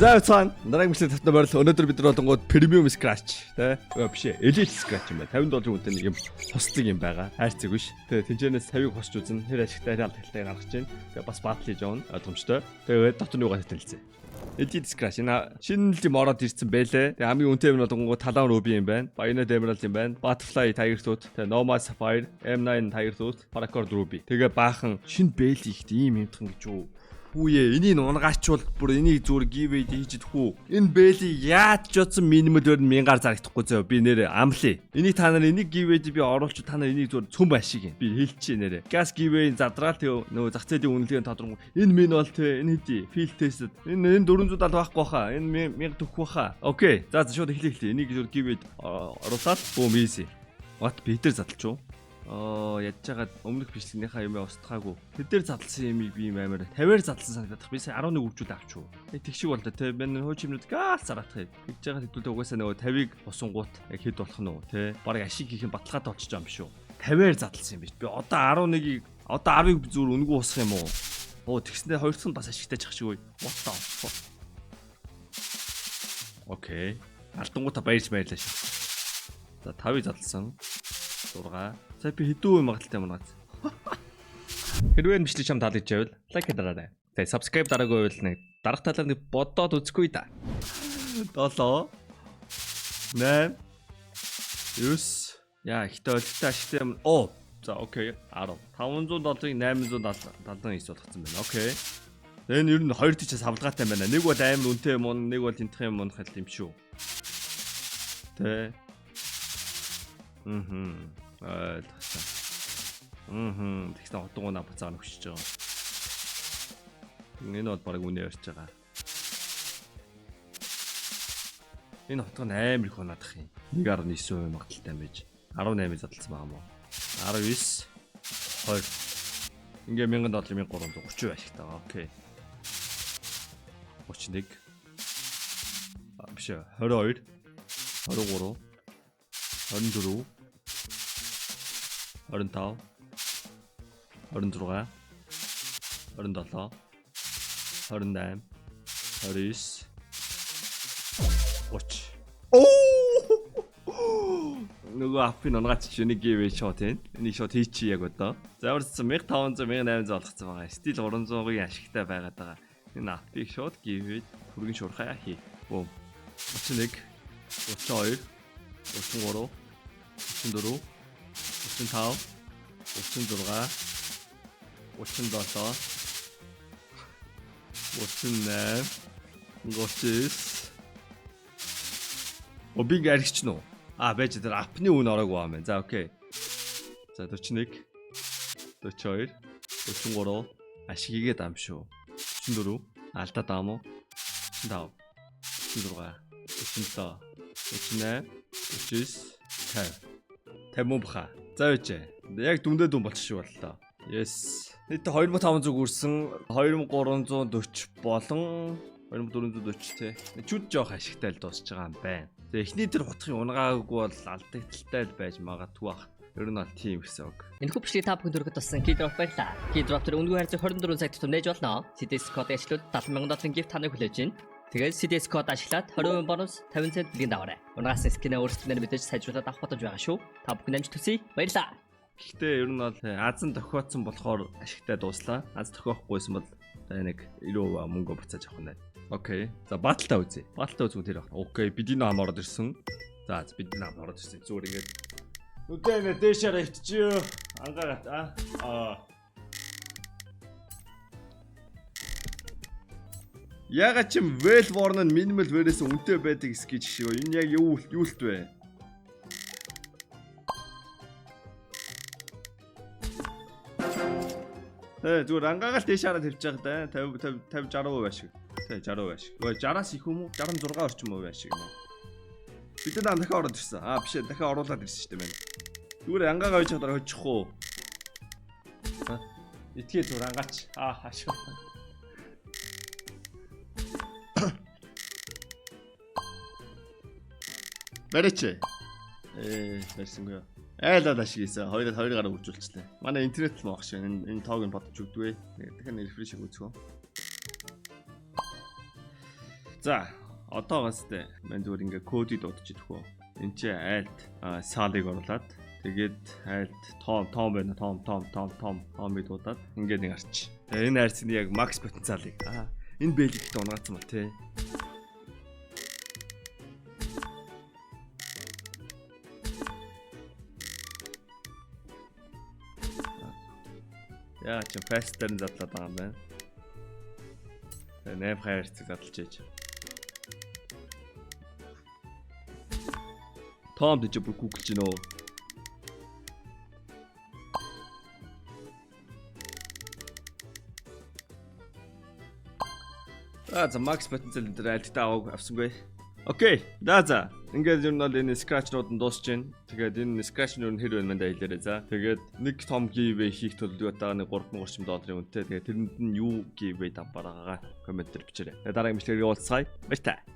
За цаана дараагийн мэтлэг татна байрлал өнөөдөр бид нар болонгууд премиум scratch тий биш ээ elite scratch юм байна. 50 долларын үнэтэй нэг юм хослог юм байгаа. Хайрцаг биш. Тэгээ тэнцэнээс 50-ыг хосч үзэн хэр ашигтай хаалт хэлтэй гаргаж байна. Тэгээ бас батл хийж явна ойлгомжтой. Тэгээ дотны угаа хэлцээ. Elite scratch энэ шинэ юм ороод ирсэн байлээ. Тэгээ хамгийн үнэтэй юм болонгууд талаан ruby юм байна. Bayonet emerald юм байна. Butterfly tiger tooth, тэгээ nomad sapphire, M9 tiger tooth, paracord ruby. Тэгээ баахан шинэ бэл ихт ийм юмтхан гэж юу. Хүүе энийг унгаачвал бүр энийг зүгээр giveaway хийж идэх үү. Энэ бэли яаж ч утсан минимум дээр 1000-аар зарагдахгүй зөө. Би нэрээ амлаа. Энийг та нар энийг giveaway би оруулчих та нар энийг зүгээр цөм ашиг юм. Би хэлчихээ нэрээ. Gas giveaway задраал тэг нөгөө зах зээлийн үнэлгээний тодорхой. Энэ min бол тэ энэ хэдий field test. Энэ 470 байхгүй баха. Энэ 1000 төгөх баха. Окей. За шууд эхлэе. Энийг зүгээр giveaway оруулаад boom easy. What би дээр задлах уу? Ядж байгаа өмнөх бичлэгнийхаа юм устгаагүй. Тэд дээр задлсан юмыг би юм амар 50-аар задлсан санагдах. Би сая 11 үржүүл авч юу. Тэгшиг бол тэ мен хууч юмнууд гал зараах. Тэгж байгаа хэдүүлээ угаасаа нөгөө 50-ыг босонгууд яг хэд болох нь үү те. Бараг ашиг хийх юм баталгаатай болчих юм биш үү. 50-аар задлсан юм биш. Би одоо 11-ийг одоо 10-ыг зүгээр үнгүй усах юм уу? Тэгснээр хоёрцон бас ашигтай чих шиг үе. What the fuck. Окей. Алтангуудаа баярж баярлаа шүү. За 5-ыг задлсан. 6. За би хэдүү юм магадaltaй юм наац. Хэрвээ бичлэг чам таалагдж байвал лайк дараарай. Тэгээ subscribe дараагүй байвал нэг дарах талаар нэг бодоод үзэхгүй да. 7 8 9 яа ихтэй олигтой ашигтай юм. За окей 10 507-ыг 879 болгоцсон байна. Окей. Энэ ер нь хоёр тийчээс хавлгаатай байна. Нэг бол амар үнэтэй юм, нэг бол энтх юм хэл юм шүү. Тэ. Тэгсэн хотгоо буцаага нөхшиж байгаа. Энэ бол баг үнэ ярьж байгаа. Энэ хотгоо амар их унаадах юм. 1.9% магадaltaй байж 18-ыг задлсан байгаа мó. 19 20 ингээ 17,330 ашигтай байгаа. Окей. 31 биш 22 23 24 25 26 27 28 29 30 нөгөө апын унгаач юуны giveaway shot энэ. Энийг shot хийчих яг одоо. За өөрөөр 1500 1800 болгоцсон байгаа. Стил 300-ийн ашигтай байгаад байгаа. Энэ апыг shot giveaway хүргэн шуурхаа хий. Бом. 31 32 33 34 35 36 37 38 39 Обиг аригч нөө. Байж тэр апны үн ороогүй юм байна. За окей. За 41 42 43 ашиgiгээ дам шүү. 44 алдаа дам уу? 45 46 47 48 49 50 баха. За үчээ. Яг дүндээ дүн болчих шүү боллоо. Yes. Нийт 2500 үрсэн 2340 болон 2440 те. Чүд жоох ашигтай л дуусч байгаа юм байна. Тэгээ эхний тэр хутгын унгаагүй бол алдагдaltaй л байж магадгүй бах. Ер нь бол тийм гэсэн үг. Энэ хүчлийн та бүхэн дөрөвд туссан Keydrop байлаа. Keydrop тэр үнэгүй харьцаг 24 цаг тутам нээж болно. CDS код ажиллаад 70,000 gift таныг хүлээж байна. Тэгээд CDS код ашиглаад 20% бонус 50 цент билгийн даваарай. Унгаас скинээ өөрсдөө мэдээж сайжруулаад авах бодож байгаа шүү. Та бүхэн амжилт хүсье. Баярлалаа. Гэхдээ ер нь бол азан тохиоцсон болохоор ашигтай дууслаа. Аз тохиохгүйсэн бол нэг 90% мөнгө буцааж авах нь. Окей. За баталтай үзье. Баталтай үзвэл тэр байна. Окей, бидний ном ороод ирсэн. За бидний ном ороод ирсэн. Зүгээр ингээд үдэнэ дэшээр иччихё. Ангаарат Яга чим Wellworn нь minimal wear-ээс үнэтэй байдаг гэж шиг. Энэ яг юулт вэ? Зүгээр ангаагаал дэш хараад хэлж байгаа да. 50 60% ашиг. Тэ 60% ашиг. 60-аас их юм уу? 66 орчим хувь ашиг юм уу? Бид нар дахиад ороод ирсэн. Биш ээ, дахиад оруулаад ирсэн шүү дээ мэн. Зүгээр ангаагаа хийж чадаар хочих уу? Итгээ зүгээр ангаач. Хашаа. Барьч. Барьсангүй. Айлаад ашиг хийсэн. Хоёроо гараа үржүүлчихлээ. Манай интернет л моох шээ. Энэ тоог нь бодож өгдөгөө. Дахиад рефреш үзгөө. За, одоогоос тэ мань зүгээр ингээ кодыг дуудчих хөө. Энд чи айлт саалыг оруулаад тэгээд айлт том байна. Томыг дуудаад ингээ нэг арч. Энэ хайрцны яг макс потенциалыг. Энэ бэлэгт унгаацсан ба тий. Яа чи фастер нь задлаад байгаа юм байна. Тэгээ 8 хайрцаг задлж ийж. Том дэж бүр гуглж гинөө. За макс потенциал дээр альтаа авсангүй. Окей. За. Ингээд юм бол энэ scratch-нууд нь дуусч байна. Тэгээд энэ scratch-нууд нь хэр байна мэн хэлээрэй за. Тэгээд нэг том giveaway хийх төлөвлөгөө байгаа нэг 3030 долларын үнэтэй. Тэгээд тэрэнд нь юу giveaway давбараагаа коммент дээр бичээрэй. Тэгээд дараагийн бичлэгээр уулзцай. Баярлалаа.